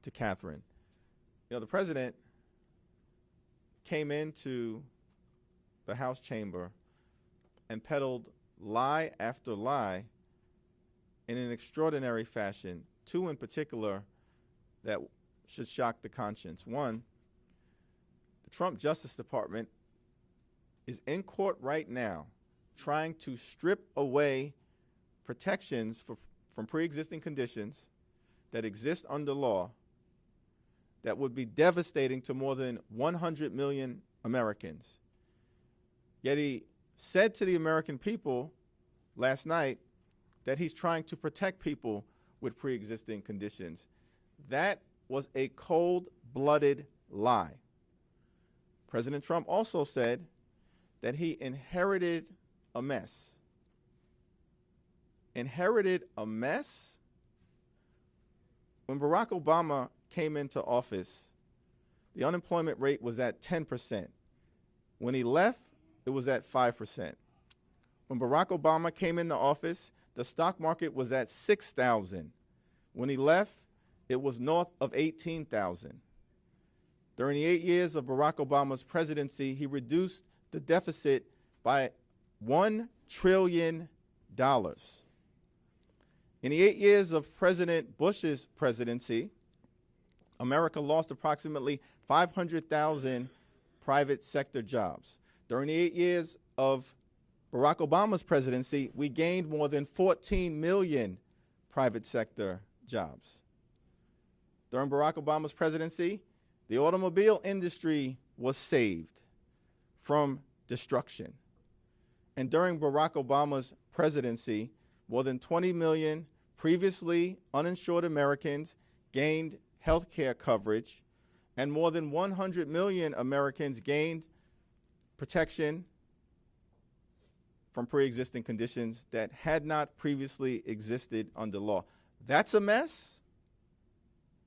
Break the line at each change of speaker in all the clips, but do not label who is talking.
to Catherine. You know, the president came into the House chamber and peddled lie after lie in an extraordinary fashion, two in particular that should shock the conscience. One, the Trump Justice Department is in court right now trying to strip away protections from pre-existing conditions that exist under law that would be devastating to more than 100 million Americans. Yet he said to the American people last night that he's trying to protect people with pre-existing conditions. That was a cold-blooded lie. President Trump also said that he inherited a mess. Inherited a mess? When Barack Obama came into office, the unemployment rate was at 10%. When he left, it was at 5%. When Barack Obama came into office, the stock market was at 6,000. When he left, it was north of 18,000. During the 8 years of Barack Obama's presidency, he reduced the deficit by $1 trillion. In the 8 years of President Bush's presidency, America lost approximately 500,000 private sector jobs. During the 8 years of Barack Obama's presidency, we gained more than 14 million private sector jobs. During Barack Obama's presidency, the automobile industry was saved from destruction. And during Barack Obama's presidency, more than 20 million previously uninsured Americans gained health care coverage, and more than 100 million Americans gained protection from pre-existing conditions that had not previously existed under law. That's a mess?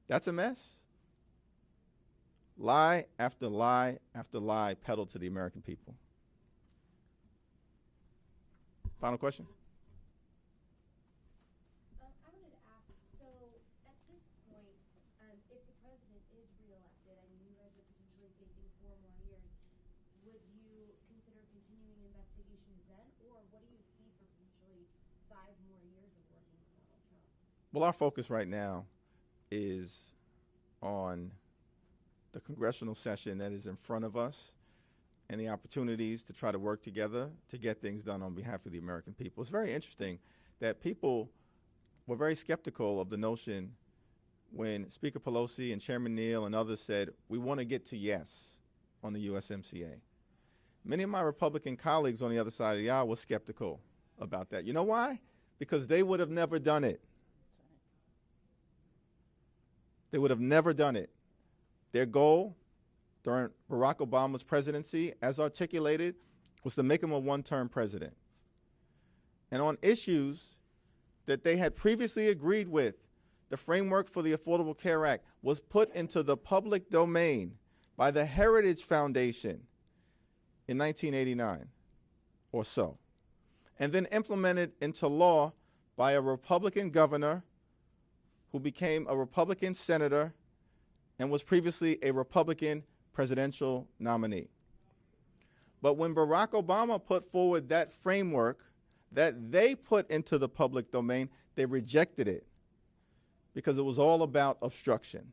That's a mess? Lie after lie after lie peddled to the American people. Final question?
I wanted to ask, so at this point, if the president is reelected, I mean, you guys are potentially facing 4 more years, would you consider continuing investigations then, or what do you see for potentially 5 more years of working with Donald Trump?
Well, our focus right now is on the congressional session that is in front of us and the opportunities to try to work together to get things done on behalf of the American people. It's very interesting that people were very skeptical of the notion when Speaker Pelosi and Chairman Neal and others said, we want to get to yes on the USMCA. Many of my Republican colleagues on the other side of the aisle were skeptical about that. You know why? Because they would have never done it. They would have never done it. Their goal during Barack Obama's presidency, as articulated, was to make him a one-term president. And on issues that they had previously agreed with, the framework for the Affordable Care Act was put into the public domain by the Heritage Foundation in 1989 or so, and then implemented into law by a Republican governor who became a Republican senator and was previously a Republican presidential nominee. But when Barack Obama put forward that framework that they put into the public domain, they rejected it because it was all about obstruction.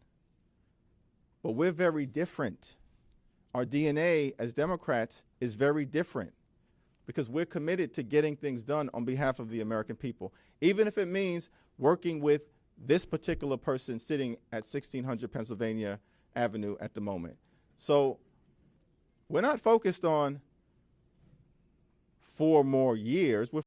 But we're very different. Our DNA as Democrats is very different because we're committed to getting things done on behalf of the American people, even if it means working with this particular person sitting at 1600 Pennsylvania Avenue at the moment. So we're not focused on 4 more years. We're